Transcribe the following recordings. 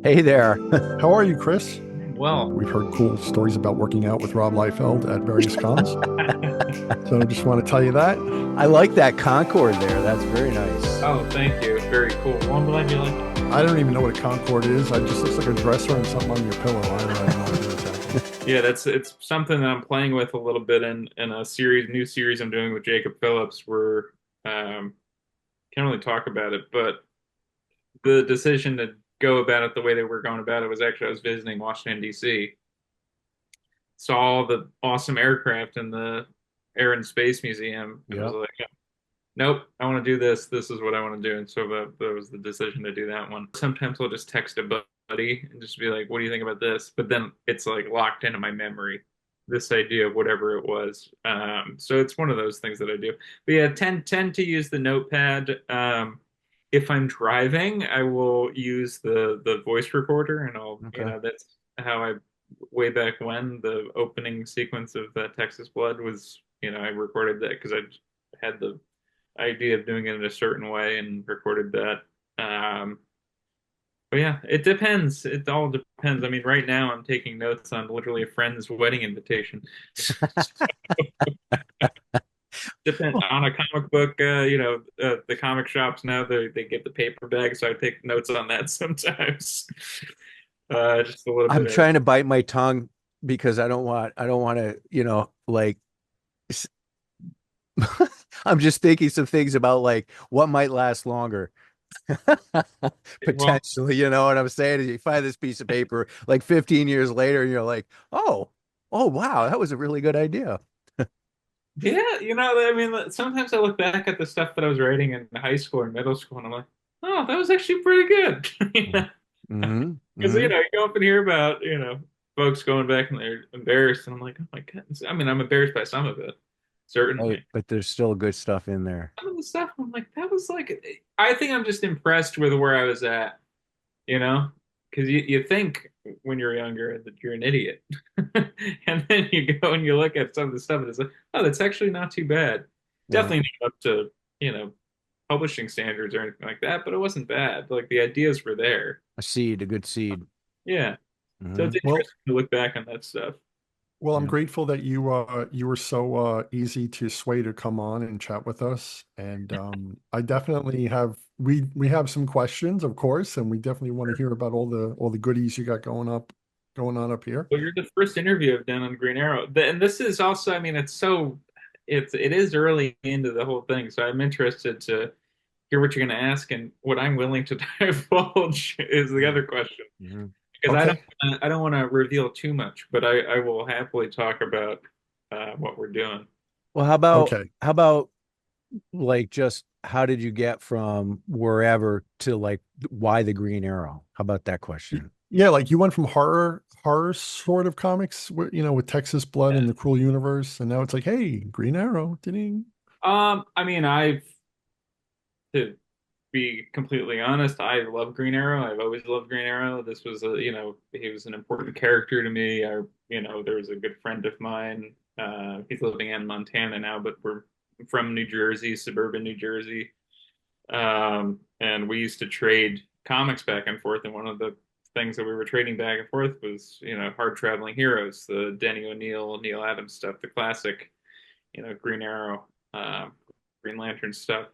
Hey there. How are you, Chris? Well, We've heard cool stories about working out with Rob Liefeld at various cons. So I just want to tell you that. I like that Concord there. That's very nice. oh, thank you. Very cool. Well, I'm glad you like it. I don't even know what a Concord is. It just looks like a dresser and something on your pillow. I have no idea exactly. Yeah, it's something that I'm playing with a little bit in a new series I'm doing with Jacob Phillips. Where can't really talk about it, but the decision to go about it the way that we're going about it was actually I was visiting Washington D.C., saw all the awesome aircraft in the Air and Space Museum, and was Yeah. like, nope, I want to do this. This is what I want to do. And so that was the decision to do that one. Sometimes I'll just text a buddy and just be like, what do you think about this? But then it's like locked into my memory, this idea of whatever it was. So it's one of those things that I do. But yeah, tend to use the notepad. If I'm driving, I will use the voice recorder, and Okay. that's how I way back when the opening sequence of Texas Blood was. I recorded that because I had the idea of doing it in a certain way and recorded that. But yeah, it depends. It all depends. I mean, right now I'm taking notes on literally a friend's wedding invitation. Depend on a comic book. The comic shops now they get the paper bag, so I take notes on that sometimes. Just a little I'm bit of trying to bite my tongue because I don't want to, s- I'm just thinking some things about like what might last longer. well, Potentially, you know what I'm saying? Is you find this piece of paper like 15 years later, and you're like, oh wow, that was a really good idea. yeah. I mean, sometimes I look back at the stuff that I was writing in high school or middle school, and I'm like, oh, that was actually pretty good. Mm-hmm. Because Hmm. you go up and hear about folks going back and they're embarrassed, and I'm like, oh my goodness. I mean, I'm embarrassed by some of it, Right, certainly. but there's still good stuff in there. Some of the stuff I'm like, that was like, I think I'm just impressed with where I was at, you know, because you think when you're younger that you're an idiot, and then you go and you look at some of the stuff and it's like, oh, that's actually not too bad. Yeah. Definitely not up to publishing standards or anything like that, but it wasn't bad. Like the ideas were there. A seed, a good seed. Yeah. So Hmm. it's Well, interesting to look back on that stuff. I'm Yeah. grateful that you were so easy to sway to come on and chat with us. And I definitely have we have some questions, of course, and we definitely want to hear about all the goodies you got going on up here. Well, you're the first interview I've done on Green Arrow, and this is also, I mean, it is early into the whole thing, so I'm interested to hear what you're going to ask, and what I'm willing to divulge is the other question, Hmm. because Okay. I don't want to reveal too much, but I will happily talk about what we're doing. Well, how about like just how did you get from wherever to like why the Green Arrow? How about that question? Yeah, like you went from horror sort of comics, with Texas Blood and the Cruel Universe, and now it's like, hey, Green Arrow, ding. I mean, to be completely honest, I love Green Arrow. I've always loved Green Arrow. This was he was an important character to me. There was a good friend of mine. He's living in Montana now, but we're from New Jersey, suburban New Jersey. And we used to trade comics back and forth. And one of the things that we were trading back and forth was, hard traveling heroes, the Denny O'Neil, Neil Adams stuff, the classic, Green Arrow, uh, Green Lantern stuff.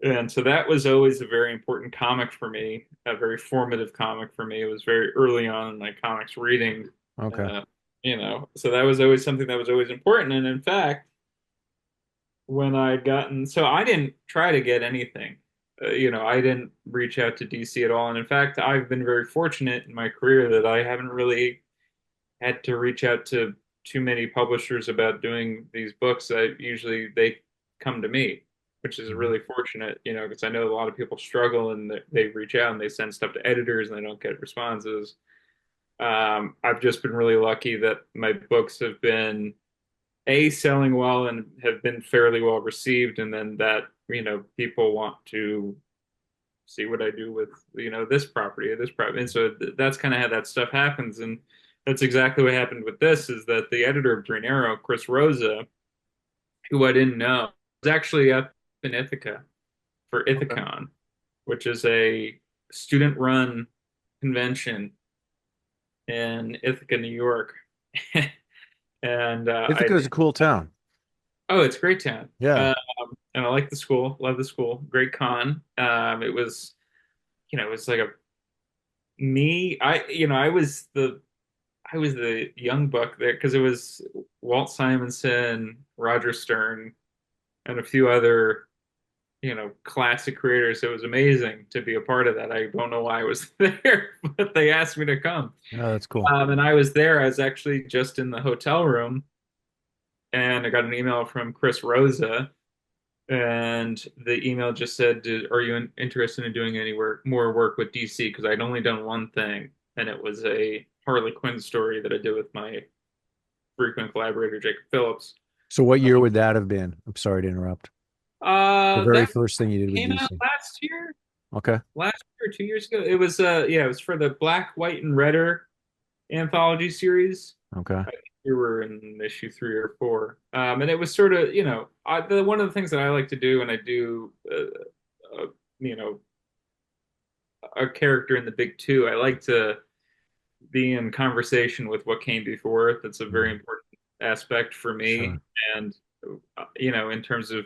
And so that was always a very important comic for me, a very formative comic for me. It was very early on in my comics reading, Okay. uh, so that was always something that was always important. And in fact, when I gotten, so I didn't try to get anything. I didn't reach out to DC at all. And in fact, I've been very fortunate in my career that I haven't really had to reach out to too many publishers about doing these books. Usually they come to me, which is Mhm. really fortunate, because I know a lot of people struggle and they reach out and they send stuff to editors and they don't get responses. I've just been really lucky that my books have been selling well and have been fairly well received, and then that people want to see what I do with this property or this property, and so that's kind of how that stuff happens, and that's exactly what happened with this. Is that the editor of Green Arrow, Chris Rosa, who I didn't know, was actually up in Ithaca for Okay. Ithacon, which is a student-run. convention in Ithaca, New York. And Ithaca is a cool town. oh, it's a great town. Yeah. And I like the school, love the school, great con. It was, it was like a me. I was the young buck there because it was Walt Simonson, Roger Stern, and a few other, classic creators. It was amazing to be a part of that. I don't know why I was there, but they asked me to come. Oh, that's cool. And I was there. I was actually just in the hotel room, and I got an email from Chris Rosa, and the email just said, "Are you interested in doing any more work with DC?" Because I'd only done one thing, and it was a Harley Quinn story that I did with my frequent collaborator Jacob Phillips. So what year would that have been? I'm sorry to interrupt. The very That first thing you did with came out DC. last year, Okay. last year, 2 years ago. It was yeah, it was for the Black, White, and Redder anthology series. Okay. I think we were in issue 3 or 4, and it was sort of, one of the things that I like to do when I do, you know, a character in the big two. I like to be in conversation with what came before it. That's a very Mhm. important aspect for me, Sure. and in terms of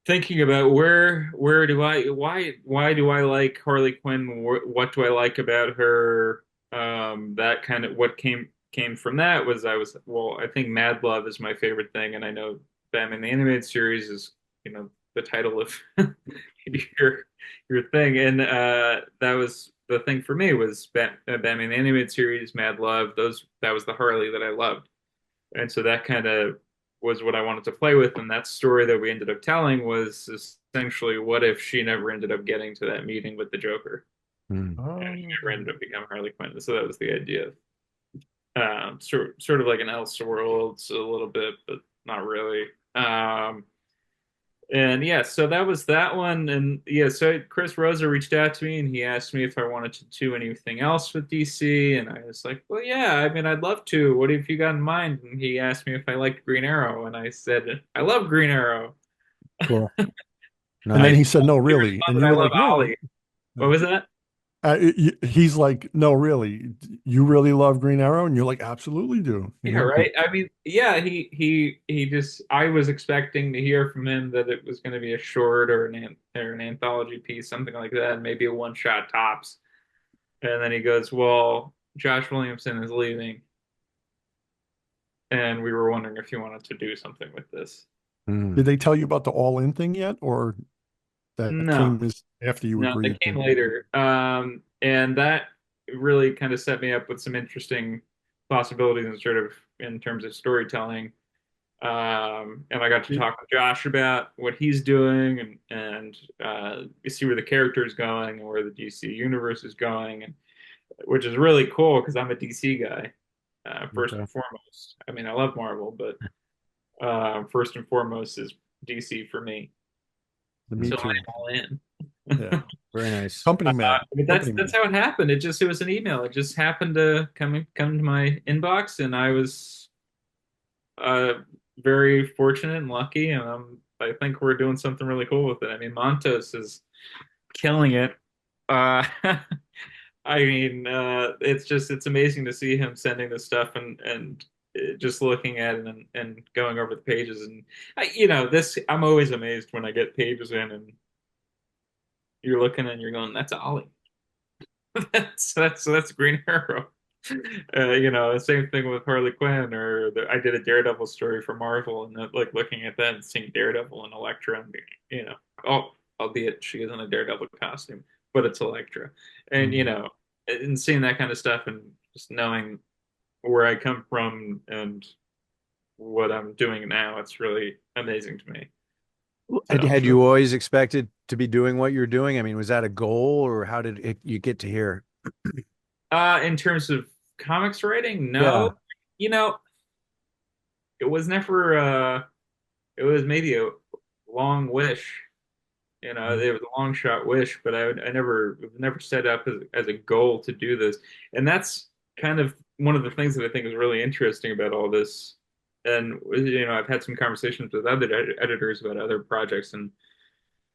thinking about where do I why do I like Harley Quinn? What do I like about her? That kind of what came from that was I think Mad Love is my favorite thing, and I know Batman the Animated Series is the title of your your thing, and that was the thing for me was Batman the Animated Series, Mad Love. That was the Harley that I loved, and so that kind of was what I wanted to play with. And that story that we ended up telling was essentially what if she never ended up getting to that meeting with the Joker Mm. and she Oh, never ended up becoming Harley Quinn. So that was the idea. Sort of like an Elseworlds a little bit, but not really. And yeah, so that was that one. And yeah, so Chris Rosa reached out to me and he asked me if I wanted to do anything else with DC. And I was like, well, yeah, I mean, I'd love to. What have you got in mind? And he asked me if I liked Green Arrow. And I said, I love Green Arrow. Cool. and then Nice. he said, "No, He really," and responded, you I were love like, "No." Ollie. What was that? He's like, "No, really, you really love Green Arrow," and you're like, "Absolutely do." You Yeah, know. right. I mean, yeah, he just I was expecting to hear from him that it was going to be a short or an anthology piece, something like that, maybe a one shot tops. And then he goes, "Well, Josh Williamson is leaving, and we were wondering if you wanted to do something with this." Did Mm. they tell you about the all in thing yet, or that No, came as after you no, that agreed came to? later. And that really kind of set me up with some interesting possibilities and sort of in terms of storytelling. And I got to It- talk with Josh about what he's doing and you see where the character is going and where the DC universe is going, and which is really cool because I'm a DC guy, first Okay. and foremost. I mean, I love Marvel, but first and foremost is DC for me. Me So too. I'm all in. Yeah. Very nice. Company man. But Company that's man. how it happened. It was an email. It just happened to come to my inbox, and I was uh, very fortunate and lucky, and I think we're doing something really cool with it. I mean, Montos is killing it. Uh, I mean, it's amazing to see him sending this stuff and just looking at it and going over the pages. And this I'm always amazed when I get pages in and you're looking and you're going, that's Ollie. That's Green Arrow. Same thing with Harley Quinn, or I did a Daredevil story for Marvel, and like looking at that and seeing Daredevil and Elektra, and you know, oh, albeit she is in a Daredevil costume, but it's Elektra, and Mm. and seeing that kind of stuff, and just knowing where I come from and what I'm doing now, it's really amazing to me. So, Had you always expected to be doing what you're doing? I mean, was that a goal, or how did you get to here? in terms of comics writing, no, Yeah. you know, it was never. It was maybe a long wish. It was a long shot wish, but I never set up as a goal to do this. And that's kind of one of the things that I think is really interesting about all this. And I've had some conversations with other editors about other projects, and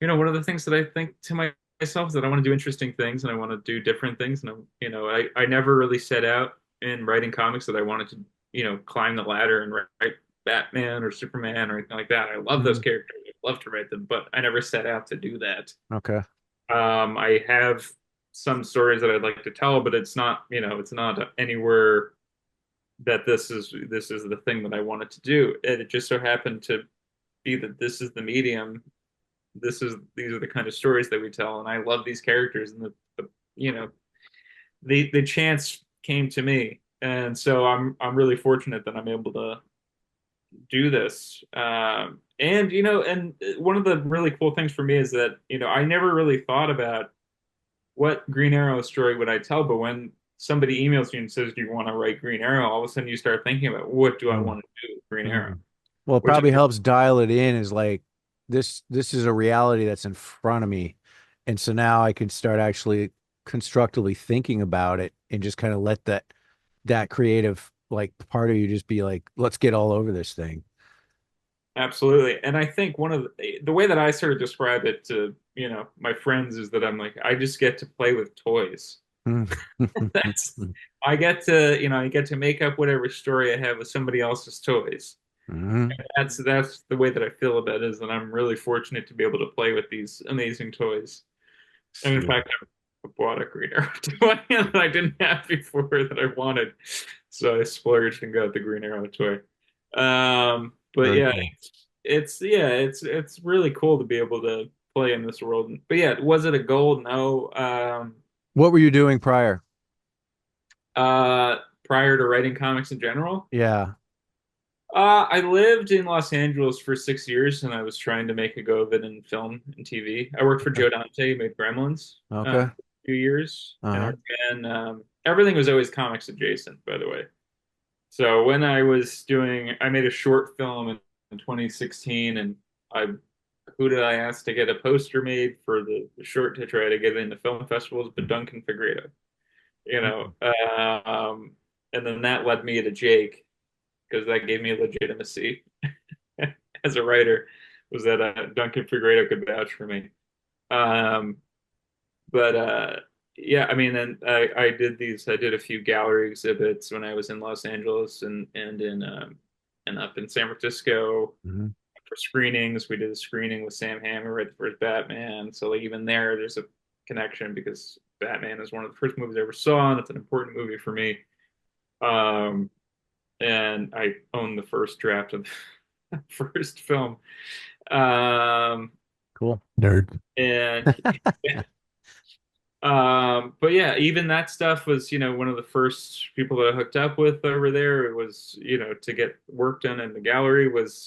one of the things that I think to myself is that I want to do interesting things and I want to do different things. And I never really set out in writing comics that I wanted to, climb the ladder and write Batman or Superman or anything like that. I love those Mhm. characters. I love to write them, but I never set out to do that. Okay. I have some stories that I'd like to tell, but it's not anywhere that this is the thing that I wanted to do. And it just so happened to be that this is the medium. These are the kind of stories that we tell, and I love these characters, and the you know the chance came to me, and so I'm really fortunate that I'm able to do this. And one of the really cool things for me is that I never really thought about what Green Arrow story would I tell, but when somebody emails you and says, "Do you want to write Green Arrow?" All of a sudden you start thinking about what do I Mm. want to do with Green Arrow, Mm. Well, it which probably is helps dial it in is like this is a reality that's in front of me. And so now I can start actually constructively thinking about it and just kind of let that creative like part of you just be like, let's get all over this thing. absolutely. And I think one of the way that I sort of describe it to, my friends is that I'm like, I just get to play with toys. Mm. That's I get to make up whatever story I have with somebody else's toys. Mhm. That's the way that I feel about it is that I'm really fortunate to be able to play with these amazing toys. And in Sweet. fact, I bought a Green Arrow toy that I didn't have before that I wanted. So I splurged and got the Green Arrow toy. But Very yeah, cool. it's really cool to be able to play in this world. But yeah, was it a goal? No. What were you doing prior? Prior to writing comics in general, Yeah. I lived in Los Angeles for 6 years, and I was trying to make a go of it in film and TV. I worked for Okay. Joe Dante, who made Gremlins, Okay. for a few years, and Uh-huh. everything was always comics adjacent, by the way. So when I made a short film in 2016, and I, who did I ask to get a poster made for the short to try to get it into film festivals? But Duncan Fegredo, you know, Mm. um, and then that led me to Jake because that gave me legitimacy as a writer was that Duncan Fegredo could vouch for me. Um, but yeah, I mean, then I did a few gallery exhibits when I was in Los Angeles and up in San Francisco Mhm. for screenings. We did a screening with Sam Hammer right the first Batman. So like even there's a connection because Batman is one of the first movies I ever saw, and it's an important movie for me. Um, and I own the first draft of the first film. Um, Cool. Nerd. and but yeah, even that stuff was, one of the first people that I hooked up with over there. It was, to get work done in the gallery was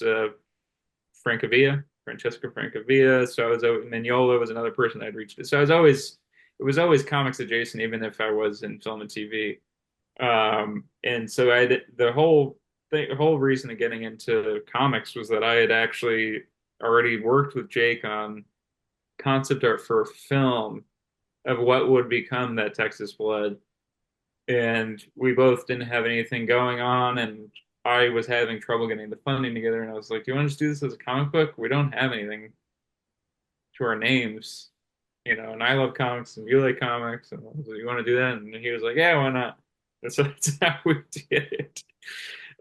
Francesca Francavilla. So I was Mignola was another person I'd reached. So it was always comics adjacent, even if I was in film and TV. And so the whole reason of getting into comics was that I had actually already worked with Jake on concept art for a film of what would become that Texas Blood. And we both didn't have anything going on, and I was having trouble getting the funding together. And I was like, "Do you want to just do this as a comic book? We don't have anything to our names, And I love comics, and you like comics, and I was like, you want to do that?" And he was like, "Yeah, why not?" And so that's how we did it.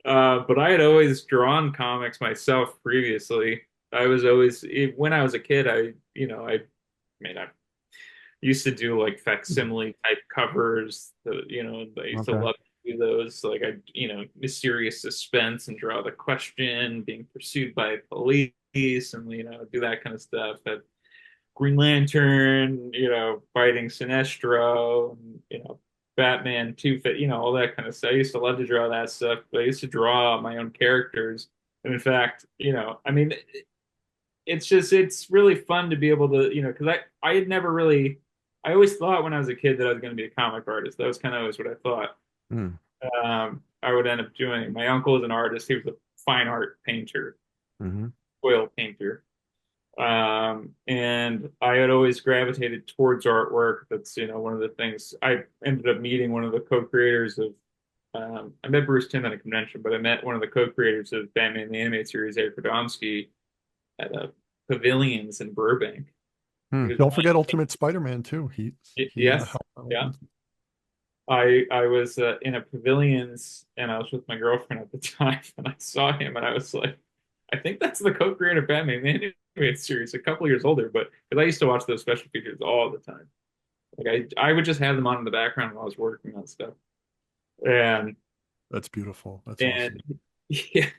But I had always drawn comics myself previously. I was always when I was a kid, I used to do like facsimile type covers. I used to Okay. love to do those. Like mysterious suspense and draw the question, being pursued by police, and do that kind of stuff. That Green Lantern, fighting Sinestro, and, Batman, Two Fit, all that kind of stuff. I used to love to draw that stuff, but I used to draw my own characters. And in fact, I mean, it's really fun to be able to, because I had never really, I always thought when I was a kid that I was going to be a comic artist. That was kind of always what I thought. Mm. I would end up doing. My uncle is an artist. He was a fine art painter, Hmm. oil painter. And I had always gravitated towards artwork. That's, one of the things I ended up meeting one of the co-creators of, I met Bruce Timm at a convention, but I met one of the co-creators of Batman the Animated Series, Eric Radomski, at a Pavilions in Burbank. He Hmm. was Don't forget buying Ultimate Spider-Man too. He yes, helped yeah. out. I was in a pavilions and I was with my girlfriend at the time and I saw him and I was like, I think that's the co-creator of Batman the animated series, a couple years older, but because I used to watch those special features all the time. Like I would just have them on in the background while I was working on stuff. And That's beautiful. That's and awesome. yeah,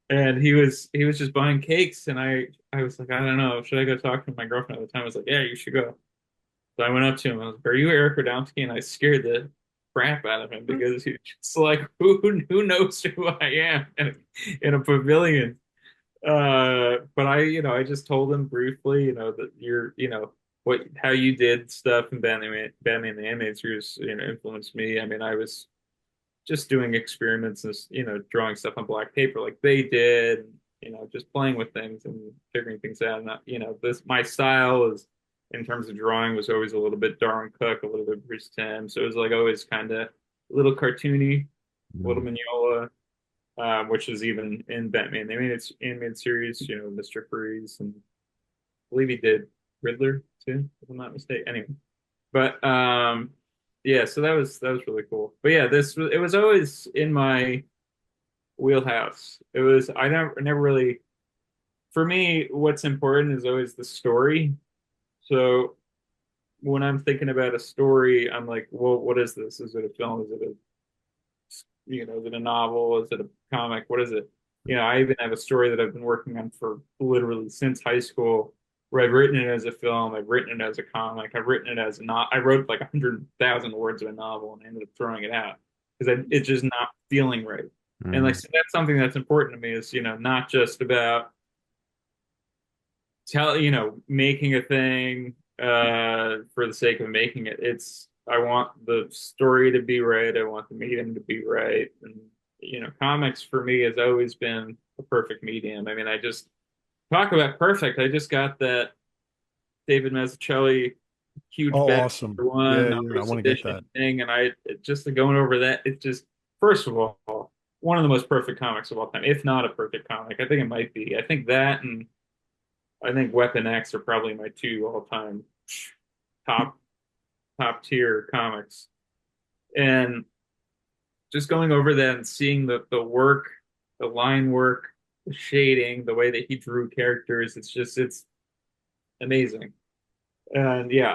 and he was just buying cakes and I was like, I don't know, should I go talk to my girlfriend at the time? I was like, yeah, you should go. So I went up to him. I was like, "Are you Eric Radomski?" And I scared the crap out of him because he's just like, "Who knows who I am?" In a pavilion. But I just told him briefly, that you're, what how you did stuff in Batman the Animated Series, influenced me. I mean, I was just doing experiments and drawing stuff on black paper like they did, just playing with things and figuring things out. And this my style is in terms of drawing was always a little bit Darwin Cook, a little bit Bruce Timm, so it was like always kind of a little cartoony, a little Hmm. Mignola, which is even in Batman. They made its animated series, Mr. Freeze, and I believe he did Riddler too, if I'm not mistaken. Anyway, but yeah, so that was really cool. But yeah, it was always in my wheelhouse. It was I never really for me what's important is always the story. So when I'm thinking about a story, I'm like, well, what is this? Is it a film? Is it is it a novel? Is it a comic? What is it? I even have a story that I've been working on for literally since high school, where I've written it as a film, I've written it as a comic, I've written it as a not. I wrote like 100,000 words of a novel and I ended up throwing it out because it's just not feeling right. And like Hmm. so that's something that's important to me is not just about making a thing for the sake of making it. It's I want the story to be right. I want the medium to be right. And comics for me has always been a perfect medium. I mean, I just talk about perfect. I just got that David Mazzucchelli huge Oh, Batman awesome. #1 Yeah, yeah. I artist want to get edition that. thing, and just going over that, it just first of all one of the most perfect comics of all time, if not a perfect comic. I think it might be. I think that and I think Weapon X are probably my two all-time top top tier comics. And just going over that and seeing the work, the line work, the shading, the way that he drew characters, it's amazing. And yeah,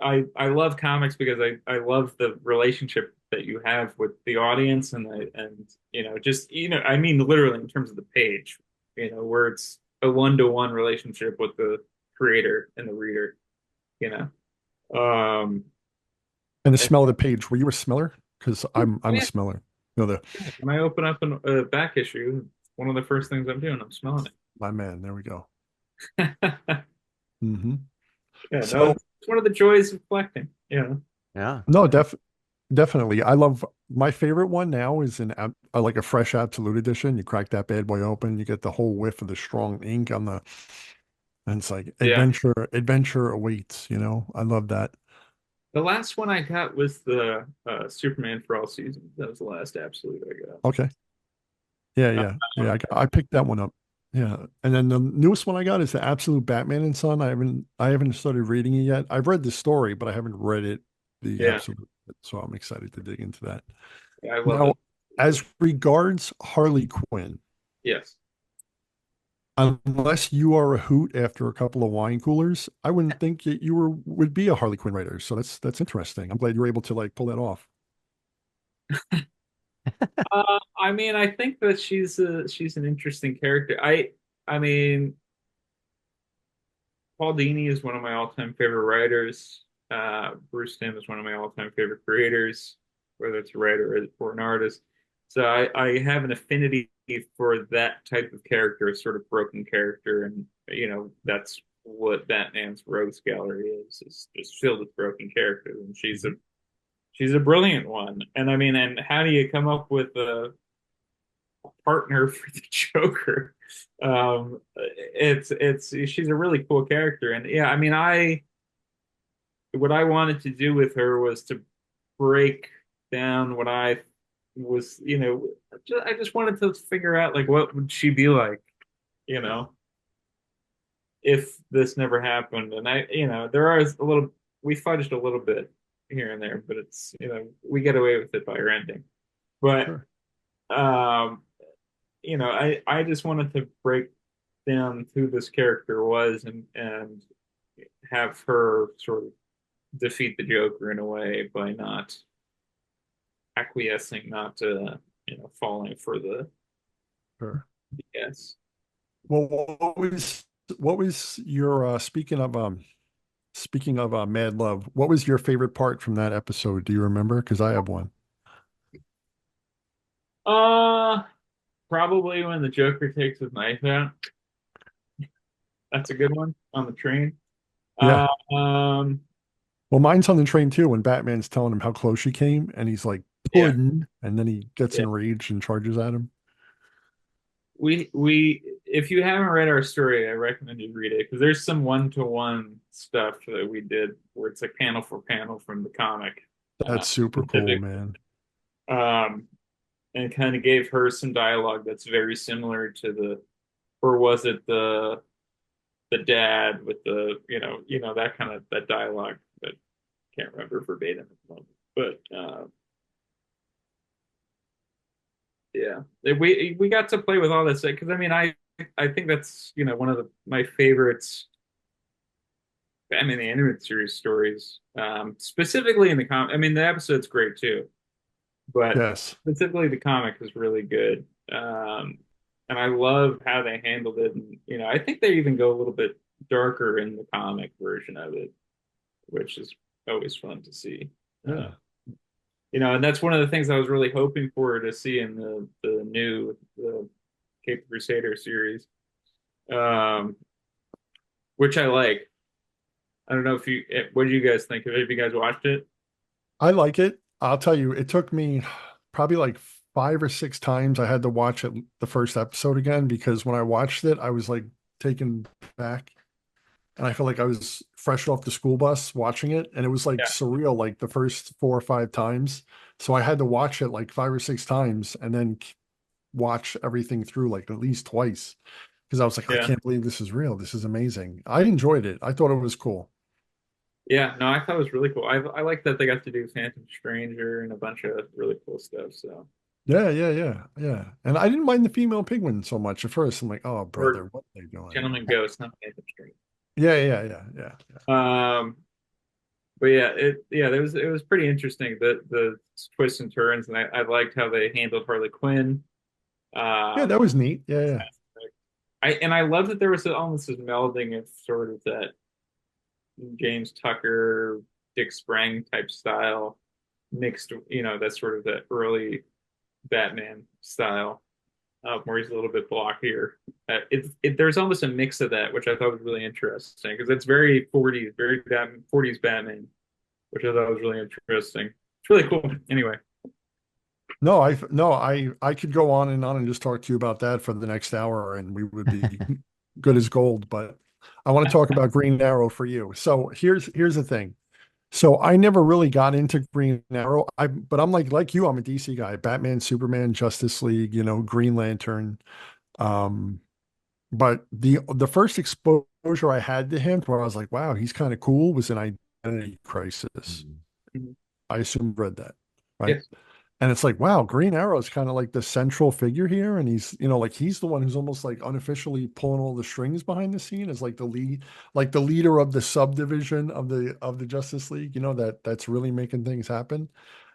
I love comics because I love the relationship that you have with the audience and just I mean literally in terms of the page, where it's a one-to-one relationship with the creator and the reader, you know. Um, And the and smell of the page. Were you a smeller? Because I'm a yeah, smeller. You know the when I open up a back issue, one of the first things I'm doing, I'm smelling my man. There we go. it. Hmm. Yeah, no, So it's one of the joys of collecting. Yeah, Yeah. no, definitely. I love my favorite one now is like a fresh Absolute edition. You crack that bad boy open, you get the whole whiff of the strong ink on the, and it's like yeah. adventure awaits. I love that. The last one I got was the Superman for All Seasons. That was the last absolute I got. Okay. Yeah, yeah, yeah. Um, I picked that one up. Yeah, and then the newest one I got is the Absolute Batman and Son. I haven't started reading it yet. I've read the story, but I haven't read it, the yeah, Absolute. So I'm excited to dig into that. yeah, I love Now, it. as regards Harley Quinn, Yes. unless you are a hoot after a couple of wine coolers, I wouldn't think that you would be a Harley Quinn writer. So that's interesting. I'm glad you were able to like pull that off. I mean, I think that she's an interesting character. I mean, Paul Dini is one of my all-time favorite writers. Bruce Timm is one of my all-time favorite creators, whether it's a writer or an artist. So I have an affinity for that type of character, a sort of broken character, and that's what Batman's Rogues Gallery is just filled with broken characters, and she's a brilliant one. And I mean, and how do you come up with partner for the Joker. It's she's a really cool character, and yeah, I mean, I what I wanted to do with her was to break down what I was, I just wanted to figure out like what would she be like, you know, if this never happened. And there are a little, we fudged a little bit here and there, but it's, we get away with it by our ending. But, Sure. um, I just wanted to break down who this character was and have her sort of defeat the Joker in a way by not acquiescing, not falling for the Sure. yes. Well, what was your speaking of Mad Love, what was your favorite part from that episode? Do you remember? Because I have one. Uh, Probably when the Joker takes his knife out. That's a good one on the train. Yeah. Um, Well, mine's on the train too when Batman's telling him how close she came and he's like, yeah, Puddin', and then he gets yeah. enraged and charges at him. If you haven't read our story, I recommend you read it because there's some one-to-one stuff that we did where it's like panel for panel from the comic, That's super cool, specific, man. um, and kind of gave her some dialogue that's very similar to or was it the dad with that kind of that dialogue that can't remember verbatim at the moment, but yeah, we got to play with all this because I mean I think that's one of my favorites Batman the Animated Series stories, specifically in the comic. I mean the episode's great too, but Yes. specifically the comic is really good, and I love how they handled it. And I think they even go a little bit darker in the comic version of it, which is always fun to see. Uh, Yeah. and that's one of the things I was really hoping for to see in the new the Cape Crusader series, um, which I like. I don't know if what do you guys think of it? Have you guys watched it? I like it. I'll tell you, it took me probably like 5 or 6 times. I had to watch it the first episode again because when I watched it, I was like taken back and I felt like I was fresh off the school bus watching it. And it was like Yeah, surreal, like the first 4 or 5 times. So I had to watch it like 5 or 6 times and then watch everything through like at least twice because I was like, I yeah, can't believe this is real. This is amazing. I enjoyed it. I thought it was cool. yeah. No, I thought it was really cool. I like that they got to do Phantom Stranger and a bunch of really cool stuff. So, Yeah, yeah, yeah, yeah. And I didn't mind the female penguin so much at first. I'm like, oh, or brother, what are they doing? Gentleman Ghost, not Phantom Stranger. Yeah, yeah, yeah, yeah, yeah. Um, but yeah, it was pretty interesting the twists and turns, and I liked how they handled Harley Quinn. Yeah, Um, that was neat. Yeah, yeah. I love that there was almost this melding of sort of that James Tucker, Dick Sprang type style mixed, that's sort of that early Batman style, where he's a little bit blockier. There's almost a mix of that, which I thought was really interesting because it's very 40s, very Batman, 40s Batman, which I thought was really interesting. It's really cool. Anyway, No, I could go on and just talk to you about that for the next hour and we would be good as gold, but I want to talk about Green Arrow for you. So here's the thing. So I never really got into Green Arrow. But I'm like you, I'm a DC guy. Batman, Superman, Justice League, Green Lantern. Um, but the first exposure I had to him where I was like, wow, he's kind of cool was an Identity Crisis. mhm. I assume you read that, right? Yes, And it's like, wow, Green Arrow is kind of like the central figure here. And like he's the one who's almost like unofficially pulling all the strings behind the scene as like the leader of the subdivision of the Justice League, that's really making things happen.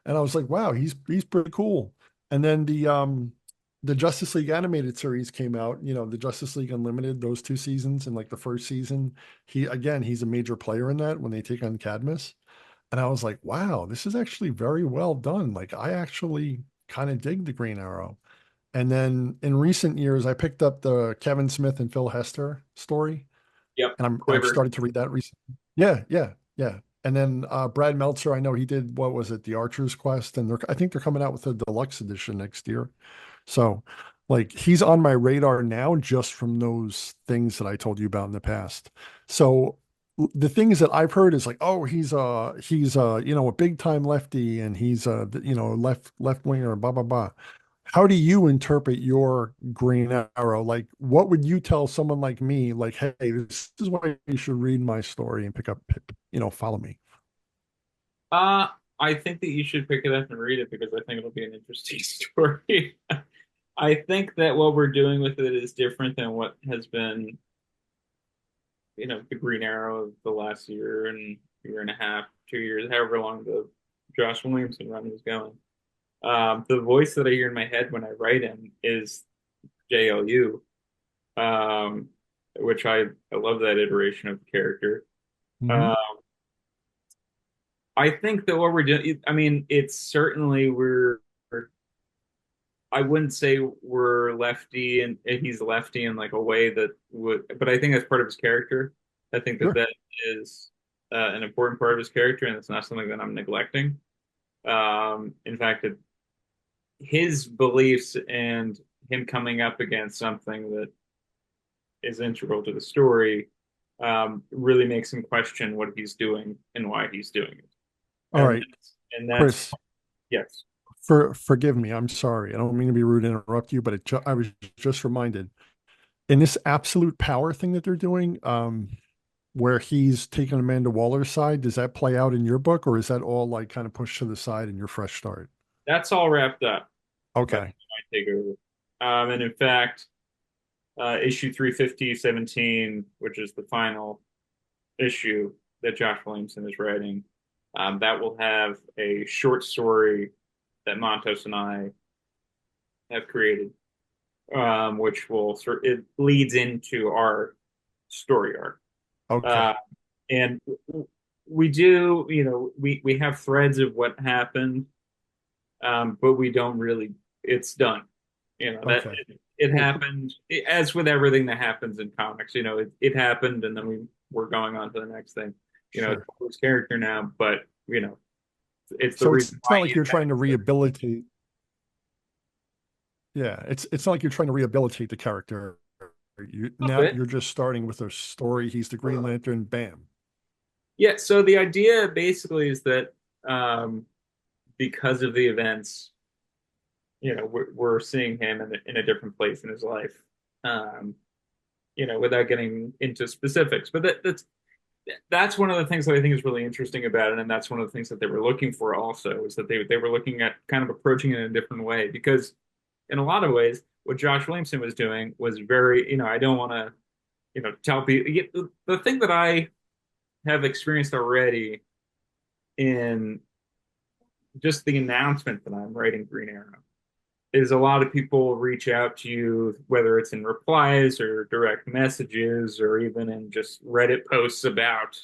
And I was like, wow, he's pretty cool. And then the Justice League animated series came out, the Justice League Unlimited, those 2 seasons, and like the first season, he's a major player in that when they take on Cadmus. And I was like, wow, this is actually very well done. Like, I actually kind of dig the Green Arrow. And then in recent years, I picked up the Kevin Smith and Phil Hester story, yep. and I've Quiver. started to read that recently. Yeah, yeah, yeah. And then Brad Meltzer, I know he did what was it, The Archer's Quest, and I think they're coming out with a deluxe edition next year. So, like, he's on my radar now just from those things that I told you about in the past. So, the things that I've heard is like, oh, he's a big time lefty, and he's a left winger, blah blah blah. how do you interpret your Green Arrow? Like, what would you tell someone like me? Like, hey, this is why you should read my story and pick up, follow me. Uh, I think that you should pick it up and read it because I think it'll be an interesting story. I think that what we're doing with it is different than what has been, the Green Arrow of the last year and year and a half, 2 years, however long the Josh Williamson run was going. The voice that I hear in my head when I write him is JLU, um, which I love that iteration of the character. Hmm. Uh, I think that what we're doing, I mean, it's certainly I wouldn't say we're lefty and he's lefty in like a way that would, but I think that's part of his character. I think that Sure. that is an important part of his character, and it's not something that I'm neglecting. In fact, his beliefs and him coming up against something that is integral to the story really makes him question what he's doing and why he's doing it. All And right, that's Chris, yes, forgive me. I'm sorry. I don't mean to be rude and interrupt you, but I was just reminded in this absolute power thing that they're doing, where he's taking Amanda Waller's side, does that play out in your book, or is that all like kind of pushed to the side in your fresh start? that's all wrapped up by the Okay. time I take over. And in fact, issue 35017, which is the final issue that Josh Williamson is writing, that will have a short story that Montos and I have created, which will it leads into our story arc. Uh, Okay. and we do, we have threads of what happened, but we don't really. It's done. That Okay. it Well, happened. As with everything that happens in comics, it happened, and then we're going on to the next thing. It's sure. his character now, but it's the So reason it's why not like he you're trying to attacks. rehabilitate. Yeah, it's not like you're trying to rehabilitate the character. You A now bit. you're just starting with a story. He's the Green Lantern. Bam. Yeah. So the idea basically is that um, because of the events, we're seeing him in a different place in his life. Um, without getting into specifics, but that's one of the things that I think is really interesting about it, and that's one of the things that they were looking for also is that they were looking at kind of approaching it in a different way because in a lot of ways, what Josh Williamson was doing was very, I don't want to, tell people the thing that I have experienced already in just the announcement that I'm writing Green Arrow is a lot of people reach out to you, whether it's in replies or direct messages or even in just Reddit posts about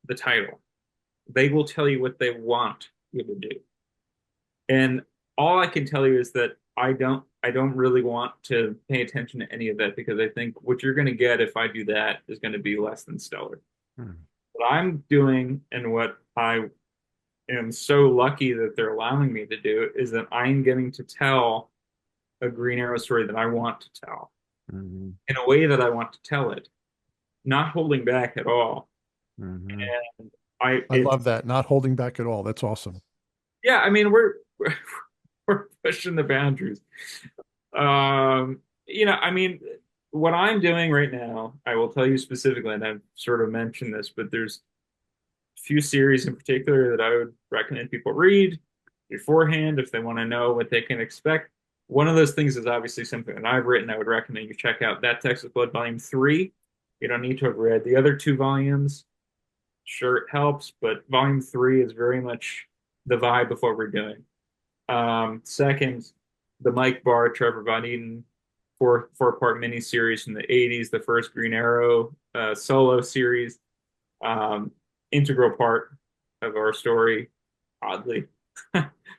the title. They will tell you what they want you to do. And all I can tell you is that I don't really want to pay attention to any of that because I think what you're going to get if I do that is going to be less than stellar. Hmm. What I'm doing and what I am so lucky that they're allowing me to do is that I'm getting to tell a Green Arrow story that I want to tell Hmm. in a way that I want to tell it, not holding back at all. Hmm. And I I it's love that. Not holding back at all. That's awesome. yeah, I mean we're pushing the boundaries. I mean what I'm doing right now, I will tell you specifically, and I've sort of mentioned this, but there's a few series in particular that I would recommend people read beforehand if they want to know what they can expect. One of those things is obviously something that I've written. I would recommend you check out That Texas Blood Volume 3. You don't need to have read the other two volumes. Sure, it helps, but Volume 3 is very much the vibe of what we're doing. Second, the Mike Barr, Trevor Von Eaton four-part miniseries from the 80s, the first Green Arrow solo series, um, integral part of our story, oddly,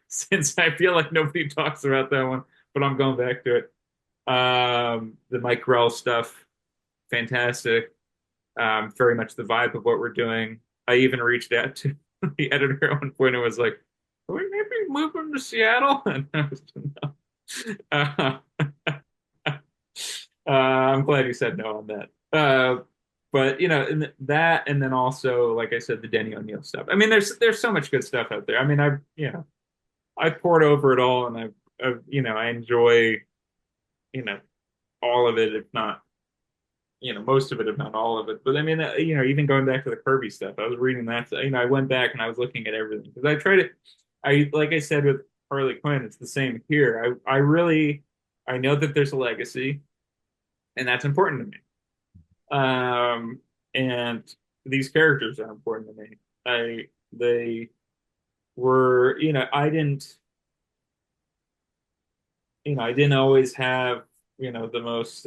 since I feel like nobody talks about that one, but I'm going back to it. The Mike Grell stuff, fantastic. Very much the vibe of what we're doing. I even reached out to the editor at one point and was like, "Are we maybe moving to Seattle?" And I was no. I'm glad you said no on that. But and that, and then also, like I said, the Denny O'Neil stuff. I mean, there's so much good stuff out there. I mean, I've poured over it all, and I enjoy, you know, all of it, if not, most of it, if not all of it. But I mean, even going back to the Kirby stuff, I was reading that, I went back and I was looking at everything because I try to, like I said with Harley Quinn, it's the same here. I know that there's a legacy, and that's important to me. And these characters are important to me. They were, I didn't always have, the most,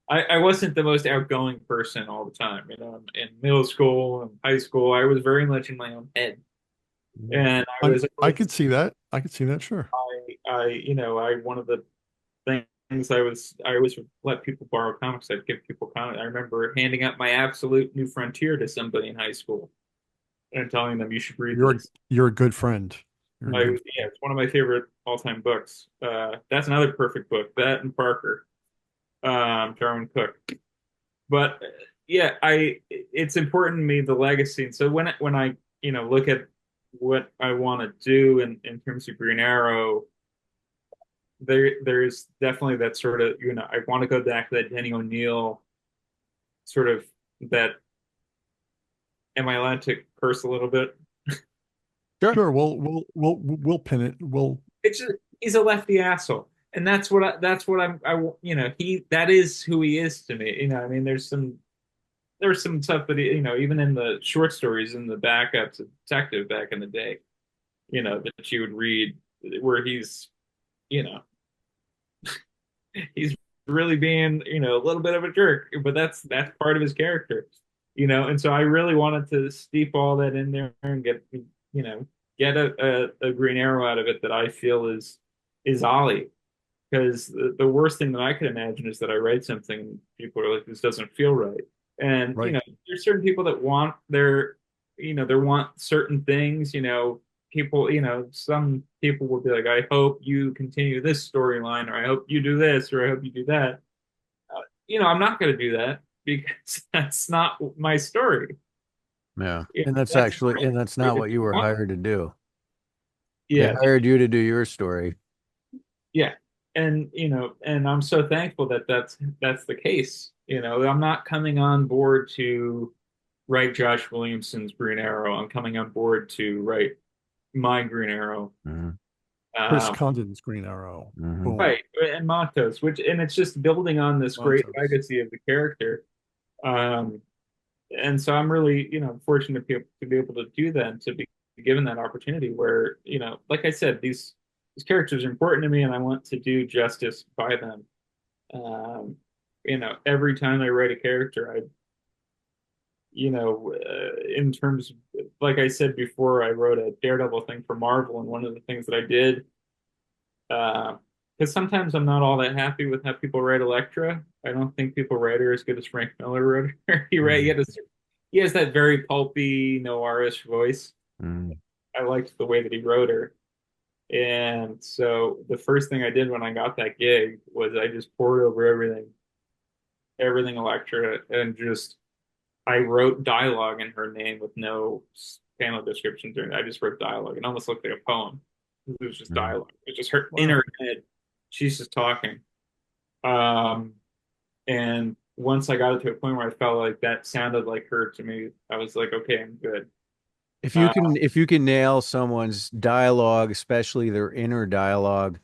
I wasn't the most outgoing person all the time. In middle school and high school, I was very much in my own head. Mhm. And I could see that. I could see that, sure. one of the things I always would let people borrow comics. I'd give people comics. I remember handing out my Absolute New Frontier to somebody in high school and telling them you should read You're this. you're a good friend. You're a good Yeah, it's one of my favorite all-time books. That's another perfect book. That and Parker, Darwin Cook. But yeah, it's important to me the legacy. And so when I look at what I want to do in terms of Green Arrow, there's definitely that sort of I want to go back to that Denny O'Neil sort of that. Am I allowed to curse a little bit? Sure. Sure, we'll pin it. We'll It's just, he's a lefty asshole, and that's what he that is who he is to me. I mean, there's some stuff that even in the short stories in the backups of Detective back in the day, that you would read where you know he's really being a little bit of a jerk, but that's part of his character, and so I really wanted to steep all that in there and you know get a Green Arrow out of it that I feel is Ollie, because the worst thing that I could imagine is that I write something and people are like, this doesn't feel right. And right. there's certain people that want they want certain things. People, some people will be like, I hope you continue this storyline, or I hope you do this, or I hope you do that. I'm not going to do that because that's not my story. Yeah. You And that's that's actually, and that's not what you were hired to do. They yeah, hired you to do your story. yeah. And and I'm so thankful that that's the case. I'm not coming on board to write Josh Williamson's Green Arrow. I'm coming on board to write my Green Arrow. Mhm. Chris Um, Condon's Green Arrow. Mhm. Boom. right, and Matos, and it's just building on this great Montos. legacy of the character. Um, and so I'm really, fortunate to be able to do that, and to be given that opportunity where, like I said, these characters are important to me, and I want to do justice by them. Um, every time I write a character, in terms, like I said before, I wrote a Daredevil thing for Marvel, and one of the things that I did, because sometimes I'm not all that happy with how people write Elektra. I don't think people write her as good as Frank Miller wrote her. Mhm. He has that very pulpy, noirish voice. Mhm. I liked the way that he wrote her. And so the first thing I did when I got that gig was I just poured over everything Elektra, and just I wrote dialogue in her name with no panel descriptions or I just wrote dialogue. It almost looked like a poem. It was just Mhm. dialogue. It's just her in Wow. her head. She's just talking. Um, and once I got it to a point where I felt like that sounded like her to me, I was like, okay, I'm good. Uh, If you can nail someone's dialogue, especially their inner dialogue,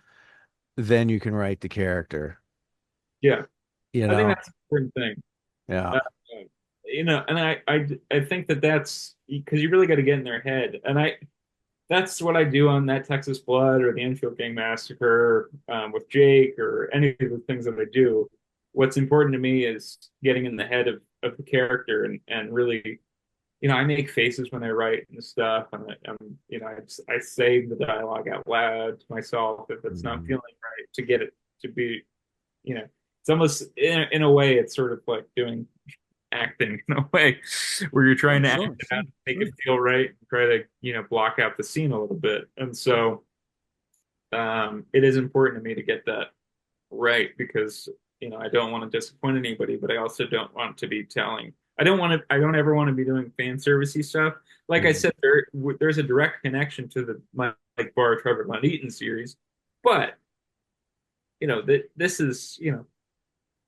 then you can write the character. yeah, You I think know? that's an important thing. Yeah. Uh, and I think that's because you really got to get in their head, and that's what I do on that Texas Blood or the Enfield Gang Massacre, with Jake, or any of the things that I do. What's important to me is getting in the head of the character, and really, I make faces when I write and stuff, and I say the dialogue out loud to myself if it's not Mhm. feeling right, to get it to be, it's almost in a way, it's sort of like doing acting in a way where you're trying Oh, to act sure, it sure, out, make sure. it feel right, try to block out the scene a little bit. And so it is important to me to get that right, because I don't want to disappoint anybody, but I also don't want to be telling. I don't ever want to be doing fan servicey stuff. Like I Mhm. said, there's a direct connection to my bar Trevor Von Eaton series, but this is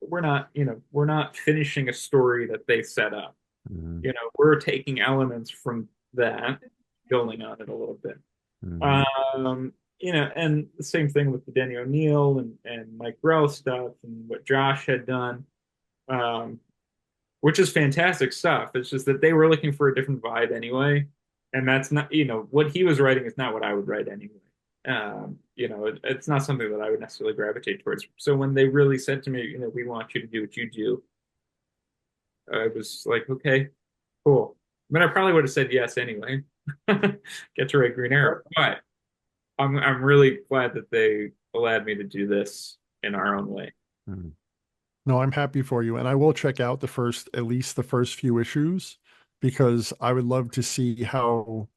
we're not finishing a story that they set up. Mhm. We're taking elements from that, building on it a little bit. Mhm. And the same thing with the Denny O'Neil and Mike Grell stuff and what Josh had done, um, which is fantastic stuff. It's just that they were looking for a different vibe anyway, and that's not, what he was writing is not what I would write anyway. It's not something that I would necessarily gravitate towards. So when they really said to me, we want you to do what you do, I was like, okay, cool. I mean, I probably would have said yes anyway. Get to write Green Arrow, but I'm really glad that they allowed me to do this in our own way. Mhm. No, I'm happy for you. And I will check out at least the first few issues, because I would love to see how,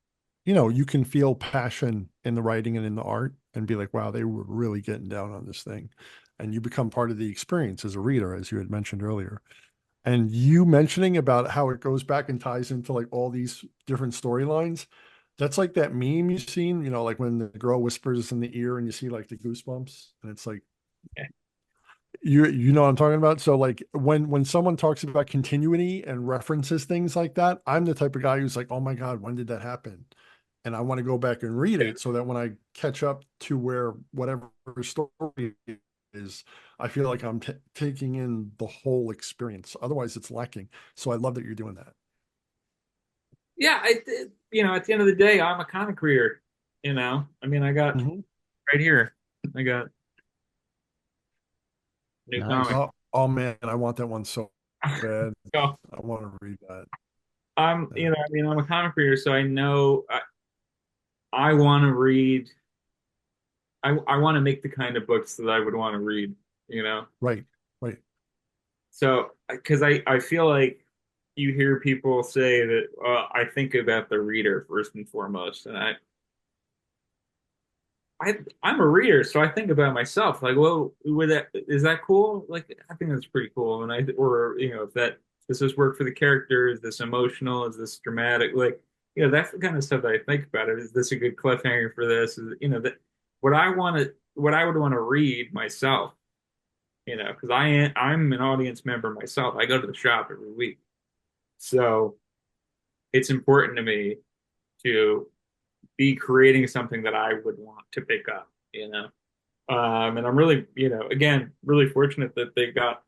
you can feel passion in the writing and in the art and be like, wow, they were really getting down on this thing. And you become part of the experience as a reader, as you had mentioned earlier. And you mentioning about how it goes back and ties into like all these different storylines. That's like that meme you've seen, like when the girl whispers in the ear and you see like the goosebumps, and it's like, Yeah. you know what I'm talking about? So like when someone talks about continuity and references things like that, I'm the type of guy who's like, oh my God, when did that happen? And I want to go back and read it so that when I catch up to where whatever story is, I feel like I'm taking in the whole experience. Otherwise, it's lacking. So I love that you're doing that. Yeah, at the end of the day, I'm a comic reader. I mean, I got Mhm. right here, I got new Nice. comic. Oh man, I want that one so bad. So I want to read that. I mean, I'm a comic reader, so I know I want to read. I want to make the kind of books that I would want to read. You know, Right, right. so because I feel like you hear people say that I think about the reader first and foremost, and I'm a reader, so I think about myself. Like, well, is that cool? Like, I think that's pretty cool. And or if that does this work for the character? Is this emotional? Is this dramatic? Like, that's the kind of stuff that I think about. It is this a good cliffhanger for this? Is that what I would want to read myself? Because I'm an audience member myself. I go to the shop every week, so it's important to me to be creating something that I would want to pick up. And I'm really, again, really fortunate that they got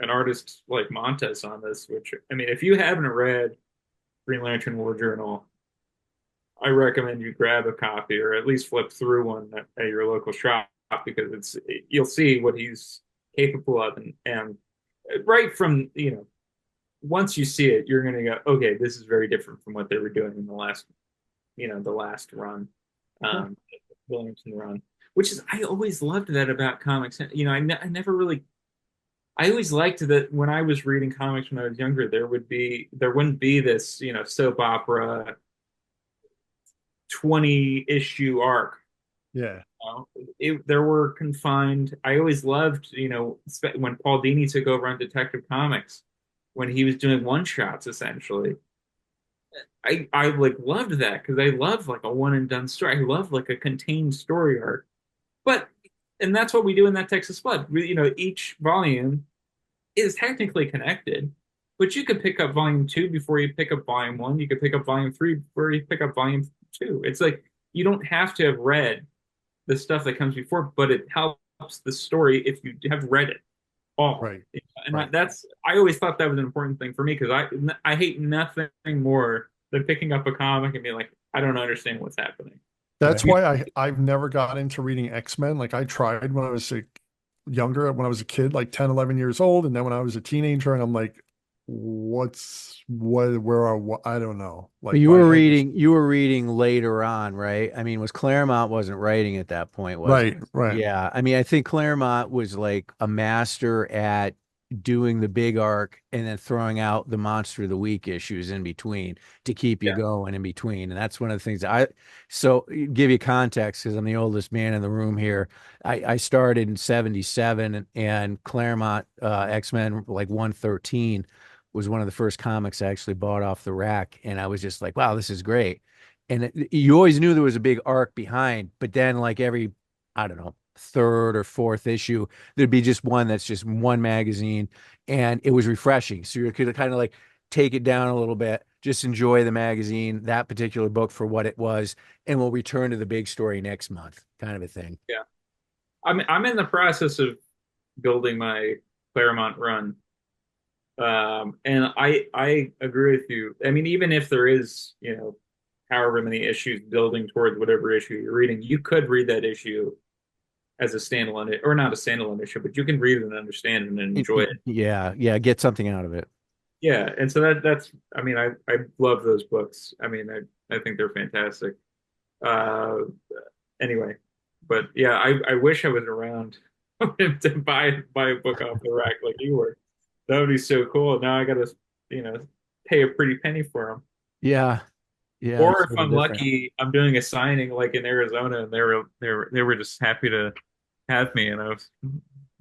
an artist like Montes on this, which, I mean, if you haven't read Green Lantern War Journal, I recommend you grab a copy or at least flip through one at your local shop, because you'll see what he's capable of. And right from, once you see it, you're going to go, okay, this is very different from what they were doing in the last run, Sure. um, Williamson run, which is, I always loved that about comics. I never really, I always liked that when I was reading comics when I was younger, there wouldn't be this, soap opera 20 issue arc. Yeah. There were confined. I always loved, when Paul Dini took over on Detective Comics, when he was doing one shots essentially. I like loved that because I love like a one and done story. I love like a contained story arc. But and that's what we do in that Texas Flood. Each volume is technically connected, but you could pick up volume two before you pick up volume one. You could pick up volume three before you pick up volume two. It's like you don't have to have read the stuff that comes before, but it helps the story if you have read it all. Right, And right. I always thought that was an important thing for me because I hate nothing more than picking up a comic and being like, I don't understand what's happening. That's Right. why I've never got into reading X-Men. Like I tried when I was younger, when I was a kid, like 10, 11 years old. And then when I was a teenager, and I'm like, where are, what? I don't know. But Like my head is you were reading later on, right? I mean, was Claremont wasn't writing at that point, was it? right, right. Yeah. I mean, I think Claremont was like a master at doing the big arc and then throwing out the monster of the week issues in between to keep you Yeah. going in between. And that's one of the things so give you context because I'm the oldest man in the room here. I started in 77 and Claremont, X-Men like 113 was one of the first comics I actually bought off the rack. And I was just like, wow, this is great. and you always knew there was a big arc behind, but then like every, I don't know, third or fourth issue, there'd be just one that's just one magazine, and it was refreshing. So you could kind of like take it down a little bit, just enjoy the magazine, that particular book for what it was, and we'll return to the big story next month, kind of a thing. Yeah. I'm in the process of building my Claremont run. And I agree with you. I mean, even if there is, however many issues building towards whatever issue you're reading, you could read that issue as a standalone, or not a standalone issue, but you can read it and understand it and enjoy it. Yeah, yeah, get something out of it. Yeah, and so that's I mean, I love those books. I mean, I think they're fantastic. Uh, anyway, but yeah, I wish I was around to buy a book off the rack like you were. That would be so cool. Now I gotta, you know, pay a pretty penny for them. Yeah, yeah, Or it's a if little I'm different. lucky, I'm doing a signing like in Arizona, and they were just happy to have me, and I was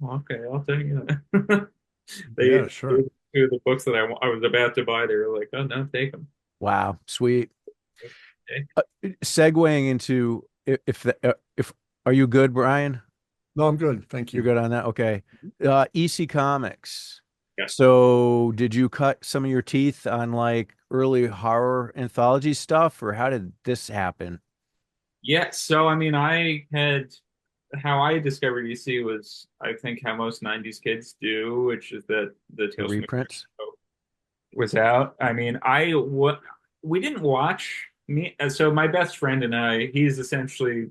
well, okay. I'll take it. Yeah, They sure. two of the books that I was about to buy. They were like, "Oh no, take them." Wow, sweet. Okay. Segueing into if if are you good, Brian? No, I'm good. Thank You're you. good on that? Okay. EC Comics. Yes. So, did you cut some of your teeth on like early horror anthology stuff, or how did this happen? Yeah. So I mean, I had how I discovered EC was I think how most '90s kids do, which is that the The Tales from the Crypt reprints? show was out. I mean, I what we didn't watch me. So my best friend and I, he's essentially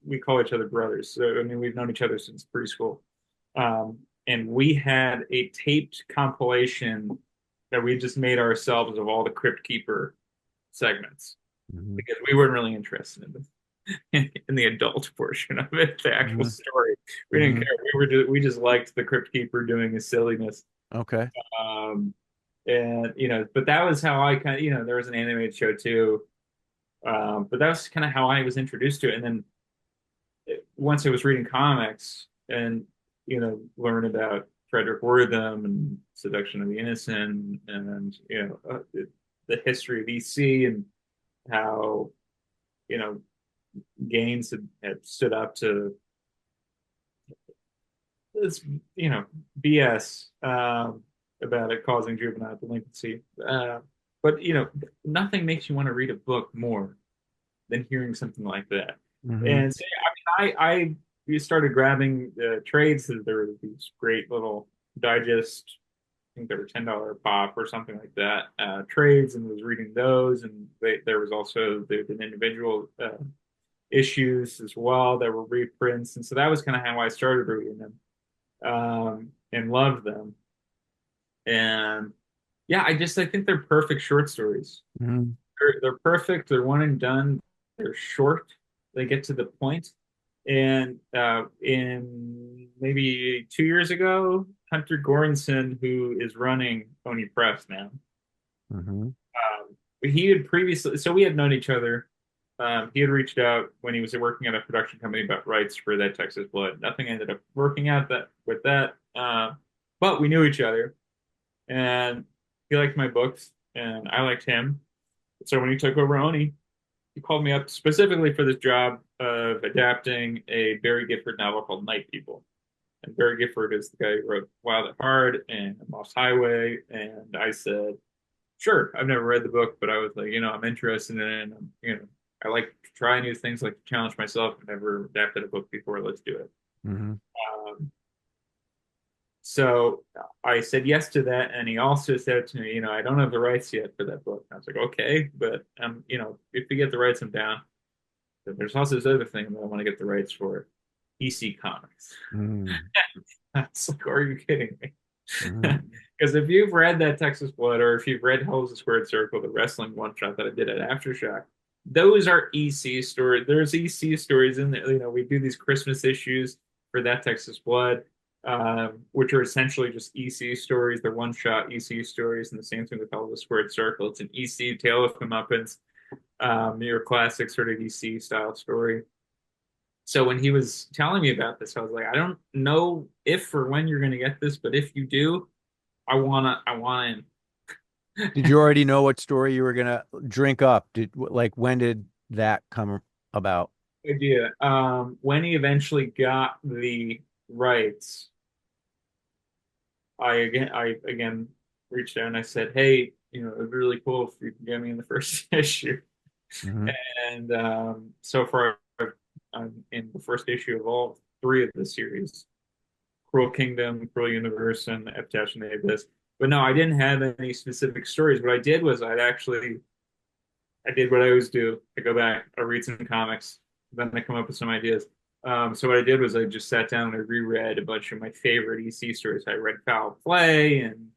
we call each other brothers. So I mean, we've known each other since preschool. And we had a taped compilation that we just made ourselves of all the Crypt Keeper segments Hmm. because we weren't really interested in the adult portion of it, the actual Hmm. story. We didn't Hmm. care. We just liked the Crypt Keeper doing his silliness. Okay. Um, and but that was how I kind of, there was an animated show too. But that was kind of how I was introduced to it. And then once I was reading comics and learn about Frederick Wortham and Seduction of the Innocent, and the history of EC, and how you know Gaines had stood up to this BS about it causing juvenile delinquency. But nothing makes you want to read a book more than hearing something like that. Hmm. And so, I mean, I we started grabbing the trades. There were these great little digest. I think they were $10 a pop or something like that. Trades, and was reading those, and there was also there'd been individual issues as well that were reprints, and so that was kind of how I started reading them, and loved them. And yeah, I think they're perfect short stories. Hmm. They're perfect. They're one and done. They're short. They get to the point. And in maybe 2 years ago, Hunter Goranson, who is running Pony Press now, Hmm. he had previously, so we had known each other. He had reached out when he was working at a production company about rights for that Texas Blood. Nothing ended up working out that with that, but we knew each other, and he liked my books, and I liked him. So when he took over Oni, he called me up specifically for this job of adapting a Barry Gifford novel called Night People. And Barry Gifford is the guy who wrote Wild at Heart and Lost Highway. And I said, sure, I've never read the book, but I was like, I'm interested in it. And, I like to try new things, like to challenge myself. I've never adapted a book before. Let's do it. Hmm. Um, so I said yes to that, and he also said to me, I don't have the rights yet for that book. I was like, okay, but if we get the rights, I'm down. But there's also this other thing that I want to get the rights for, EC Comics. Hmm. It's like, are you kidding me? Hmm. Because if you've read that Texas Blood, or if you've read Hell's a Squared Circle, the wrestling one shot that I did at Aftershock, those are EC stories. There's EC stories in there. We do these Christmas issues for that Texas Blood, which are essentially just EC stories. They're one shot EC stories, and the same thing with Hell's a Squared Circle. It's an EC Tale of Comeuppance, your classic sort of EC style story. So when he was telling me about this, I was like, I don't know if or when you're going to get this, but if you do, I wanna in. Did you already know what story you were gonna drink up? Like when did that come about? Idea. When he eventually got the rights, I again reached out and I said, "Hey, it'd be really cool if you could get me in the first issue." Hmm. And so far, I'm in the first issue of all three of the series: Cruel Kingdom, Cruel Universe, and Epitaph in the Abyss. But no, I didn't have any specific stories. What I did was I did what I always do. I go back, I read some comics, then I come up with some ideas. So what I did was I just sat down and I reread a bunch of my favorite EC stories. I read Foul Play and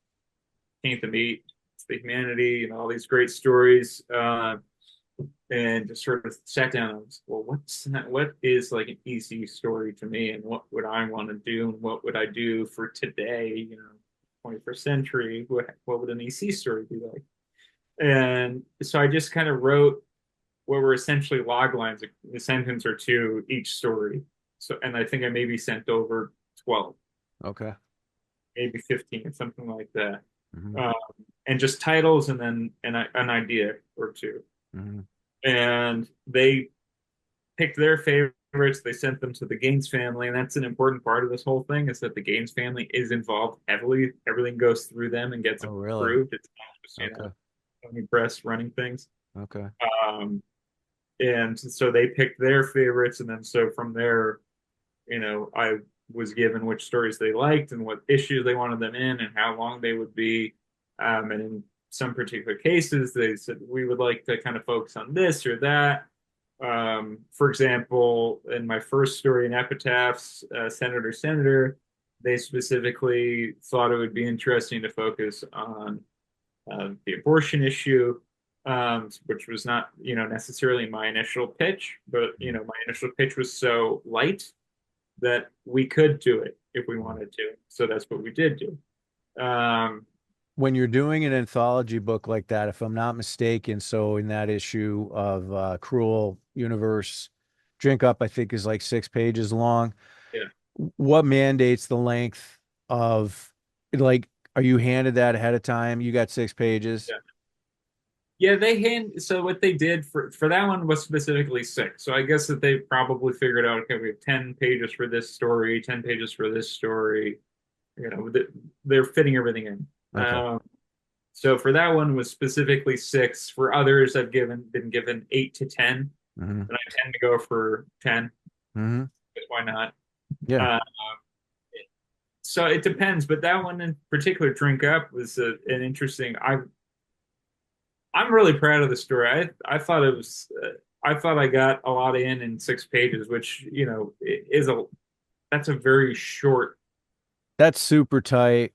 Paint the Meat, It's the Humanity, and all these great stories. And just sort of sat down and was, well, what is like an EC story to me, and what would I want to do, and what would I do for today, 21st century? What would an EC story be like? And so I just kind of wrote what were essentially log lines, a sentence or two each story. So, and I think I maybe sent over 12, Okay. maybe 15, something like that. Hmm. Um, and just titles and then an idea or two. Hmm. And they picked their favorites. They sent them to the Gaines family. And that's an important part of this whole thing is that the Gaines family is involved heavily. Everything goes through them and gets Oh, really? approved. It's not just, Okay. Tony Press running things. Okay. Um, and so they picked their favorites, and then so from there, I was given which stories they liked and what issues they wanted them in and how long they would be. And in some particular cases, they said we would like to kind of focus on this or that. For example, in my first story in Epitaphs, Senator, they specifically thought it would be interesting to focus on the abortion issue, which was not, necessarily my initial pitch, but my initial pitch was so light that we could do it if we wanted to. So that's what we did do. When you're doing an anthology book like that, if I'm not mistaken, so in that issue of Cruel Universe, Drink Up, I think is like 6 pages long. Yeah, What mandates the length of, like, are you handed that ahead of time? You got 6 pages. yeah. Yeah, so what they did for that one was specifically six. So I guess that they probably figured out, okay, we have 10 pages for this story, 10 pages for this story. They're fitting everything in. Okay. So for that one was specifically six. For others, been given 8 to 10, Hmm. and I tend to go for 10. Hmm. Because why not? Yeah. Uh, so it depends, but that one in particular, Drink Up, was an interesting. I'm really proud of the story. I thought it was. I thought I got a lot in 6 pages, which is a that's a very short. That's super tight.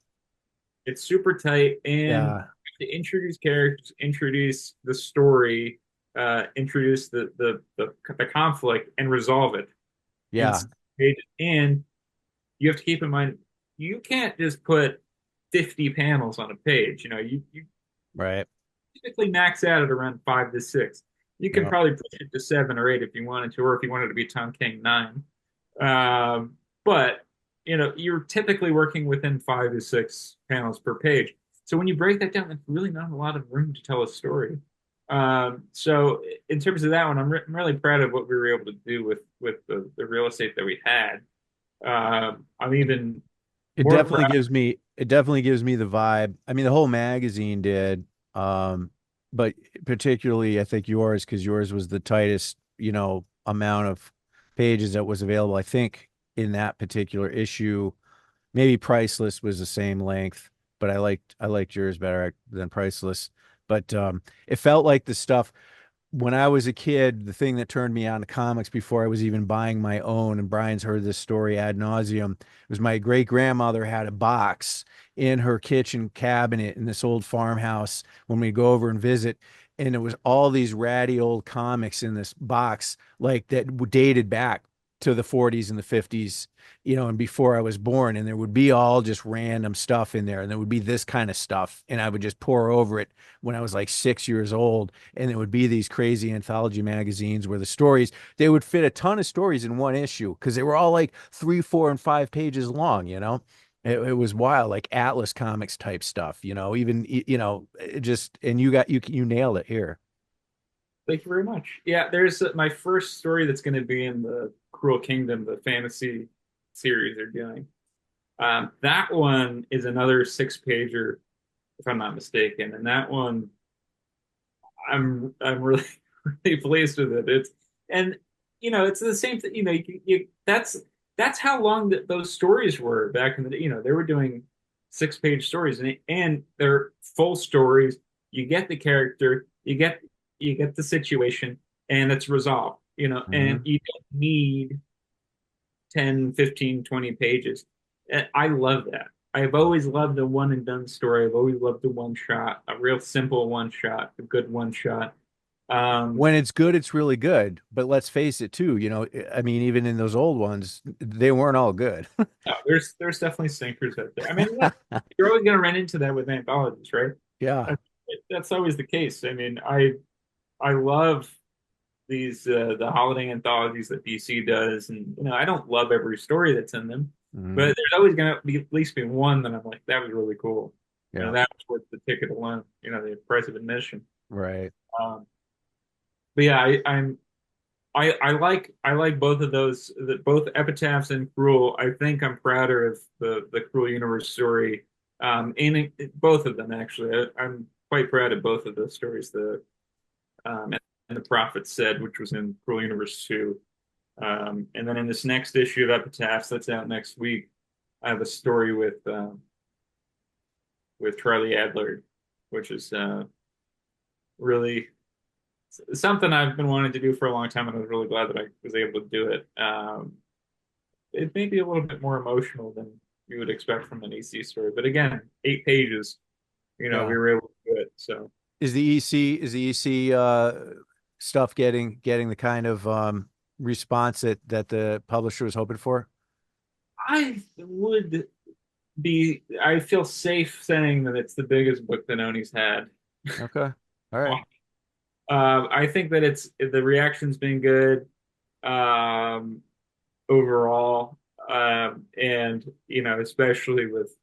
It's super tight, and Yeah. to introduce characters, introduce the story, introduce the conflict, and resolve it in Yeah. 6 pages. And you have to keep in mind, you can't just put 50 panels on a page. You Right. typically max out at around 5 to 6. You can Yeah. probably push it to 7 or 8 if you wanted to, or if you wanted to be Tom King 9. But you're typically working within 5 to 6 panels per page. So when you break that down, there's really not a lot of room to tell a story. So in terms of that one, I'm really proud of what we were able to do with the real estate that we had. I'm even It more definitely proud. gives me it definitely gives me the vibe. I mean, the whole magazine did, um, but particularly I think yours because yours was the tightest, amount of pages that was available. I think in that particular issue, maybe Priceless was the same length, but I liked yours better than Priceless. But it felt like the stuff when I was a kid, the thing that turned me on to comics before I was even buying my own, and Brian's heard this story ad nauseum, was my great grandmother had a box in her kitchen cabinet in this old farmhouse when we go over and visit. And it was all these ratty old comics in this box, like that dated back to the 40s and the 50s, and before I was born. And there would be all just random stuff in there. And there would be this kind of stuff. And I would just pour over it when I was like 6 years old, and it would be these crazy anthology magazines where the stories they would fit a ton of stories in one issue because they were all like 3, 4, and 5 pages long. It was wild, like Atlas Comics type stuff, even it just and you nailed it here. Thank you very much. Yeah, there's my first story that's going to be in the Cruel Kingdom, the fantasy series they're doing. That one is another six pager, if I'm not mistaken, and that one I'm really really pleased with it. And it's the same thing. That's how long that those stories were back in the day. They were doing six-page stories, and they're full stories. You get the character, you get the situation, and it's resolved. And Hmm. you don't need 10, 15, 20 pages. I love that. I've always loved a one and done story. I've always loved a one shot, a real simple one shot, a good one shot. Um, When it's good, it's really good. But let's face it, too. I mean, even in those old ones, they weren't all good. no, there's definitely stinkers out there. I mean, look, you're always going to run into that with anthologies, right? Yeah. I- That's always the case. I mean, I love the holiday anthologies that DC does, and I don't love every story that's in them, but Hmm. there's always going to be at least be one that I'm like, that was really cool. Yeah. That was worth the ticket alone. The price of admission. Right. Um, but yeah, I like both of those, both Epitaphs and Cruel. I think I'm prouder of the Cruel Universe story, both of them actually. I'm quite proud of both of those stories. And the Prophet Said, which was in Cruel Universe 2. And then in this next issue of Epitaphs that's out next week, I have a story with Charlie Adler, which is really something I've been wanting to do for a long time, and I was really glad that I was able to do it. It may be a little bit more emotional than you would expect from an EC story, but again, 8 pages. We Yeah. were able to do it. So Is the EC stuff getting the kind of response that the publisher was hoping for? I feel safe saying that it's the biggest book that Oni's had. Okay. All right. I think that the reaction's been good um, overall, and especially with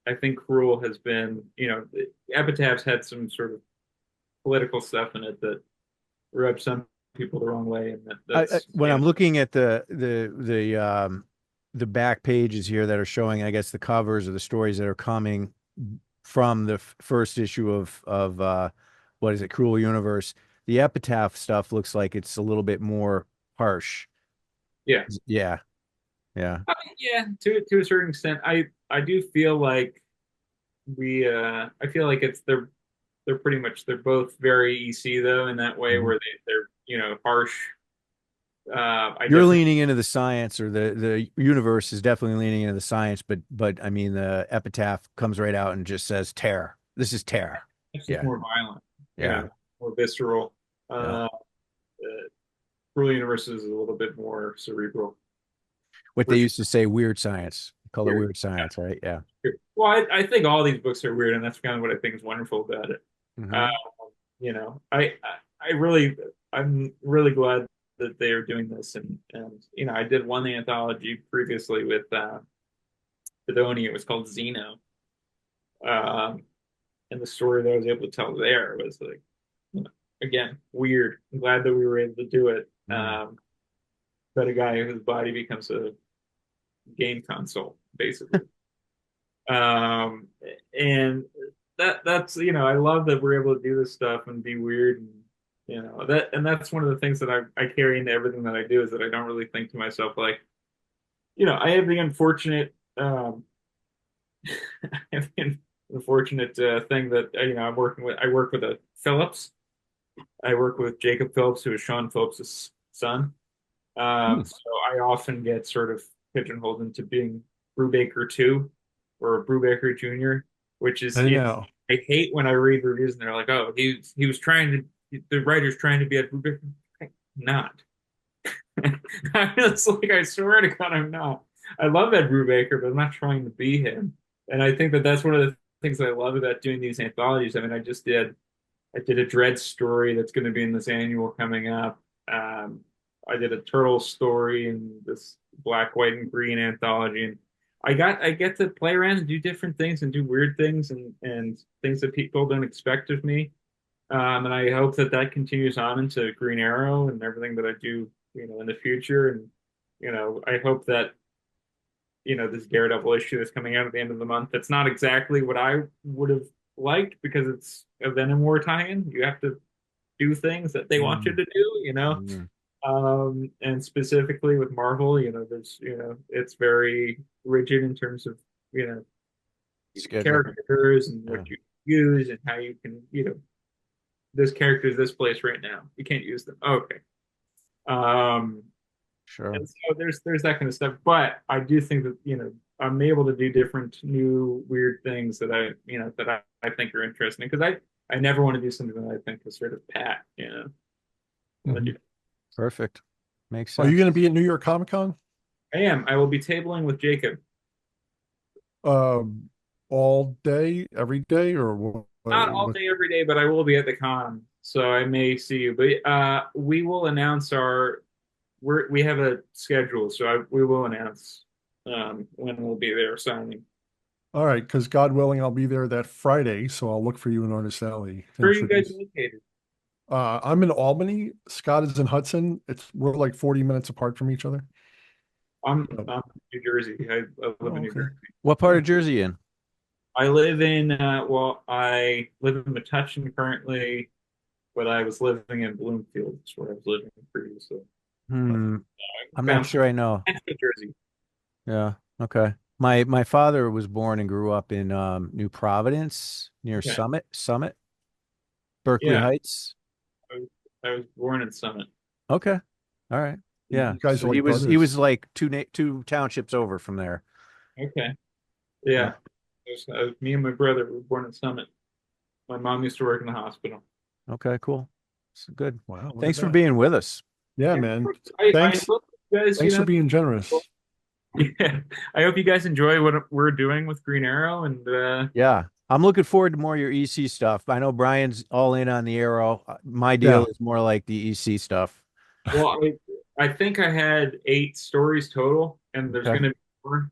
I think Cruel has been Epitaph's had some sort of political stuff in it that rubs some people the wrong way, and that's When I'm looking at the back pages here that are showing, I guess, the covers of the stories that are coming from the first issue of what is it, Cruel Universe. The epitaph stuff looks like it's a little bit more harsh. yeah. Yeah, yeah. Yeah, to a certain extent, I do feel like I feel like they're pretty much they're both very EC though in that way Mhm. where they're harsh. I You're definitely leaning into the science, or the universe is definitely leaning into the science, but I mean the epitaph comes right out and just says terror. This is terror. it's just Yeah, more violent, yeah, more visceral. yeah. Uh, Cruel Universe is a little bit more cerebral, What they which is used to say, weird science. Call it weird. weird science, right? Yeah. Well, I think all these books are weird, and that's kind of what I think is wonderful about it. Uh, Hmm. I'm really glad that they are doing this, and I did one anthology previously with Oni. It was called Xeno, um, and the story that I was able to tell there was like, again, weird. I'm glad that we were able to do it. Mm. But a guy whose body becomes a game console, basically. Um, and that's I love that we're able to do this stuff and be weird and that's one of the things that I carry into everything that I do is that I don't really think to myself like I have the unfortunate I have the unfortunate thing that I work with a Phillips. I work with Jacob Phillips, who is Sean Phillips's son. Hmm. So I often get sort of pigeonholed into being Brubaker 2 or Brubaker Jr., which is, I know. I hate when I read reviews and they're like, oh, he was trying the writer's trying to be a Brubaker. Not. It's like, I swear to God, I'm not. I love Ed Brubaker, but I'm not trying to be him. And I think that that's one of the things that I love about doing these anthologies. I mean, I did a Dread story that's going to be in this annual coming up. I did a turtle story in this black, white, and green anthology. And I get to play around and do different things and do weird things and things that people don't expect of me. And I hope that that continues on into Green Arrow and everything that I do, in the future. And, I hope that, this Daredevil issue that's coming out at the end of the month, that's not exactly what I would have liked because it's a Venom War tie-in. You have to do things that they want you Mm, to do. mm. And specifically with Marvel, there's, it's very rigid in terms of, you know, Schedule. characters and Yeah, what you use and how you can, this character is this place right now. You can't use them. Okay. Um, sure. and so there's that kind of stuff. But I do think that, I'm able to do different new weird things that I think are interesting because I never want to do something that I think is sort of pat. Mhm. Perfect. Makes Are you sense. going to be at New York Comic Con? I am. I will be tabling with Jacob. Um, all day, every day, or Not all day every day, but I will be at the con, so I may see you. But we will announce we have a schedule, so we will announce when we'll be there signing. All right, because God willing, I'll be there that Friday, so I'll look for you in Artist Alley to Where are you guys introduce. located? I'm in Albany. Scott is in Hudson. We're like 40 minutes apart from each other. Yep. I'm in New Jersey. I live Oh, in New okay. Jersey. What part Yeah. of Jersey in? I live in I live in Metuchen currently, but I was living in Bloomfield, that's where I was living previously. Hmm. I'm not Bounced sure I know. back to Jersey. Yeah. Okay. My father was born and grew up in New Providence near Okay. Summit, Berkeley Yeah, Heights. I was, I was born in Summit. Okay. All right. Yeah. You guys So are he like was he brothers. was like two townships over from there. Okay. Yeah. Yeah. Me and my brother were born in Summit. My mom used to work in the hospital. Okay, cool. So good. Wow, look at Thanks for that. being with us. Yeah, Yeah, man. I Thanks. hope you guys, Thanks for being generous. yeah, I hope you guys enjoy what we're doing with Green Arrow. And Yeah. I'm looking forward to more of your EC stuff. I know Brian's all in on the Arrow. My deal Yeah. is more like the EC stuff. well, I think I had 8 stories total, and there's Okay. going to be more.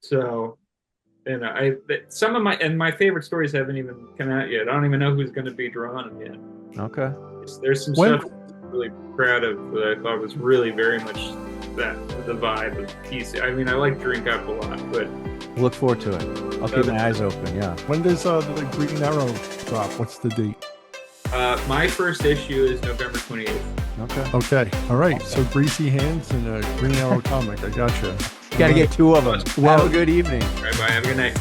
So, some of my favorite stories haven't even come out yet. I don't even know who's going to be drawing them yet. Okay. There's some When stuff I'm really proud of that I thought was really very much the vibe of PC. I mean, I like Drink Up a lot, but Look forward to it. I'll keep my eyes open. Yeah. when does the Green Arrow drop? What's the date? my first issue is November 28th. Okay. Okay. All right. So Greasy Hands and a Green Arrow comic. I gotcha. Got to get two of them. Well- Have a good evening. All right, bye. Have a good night.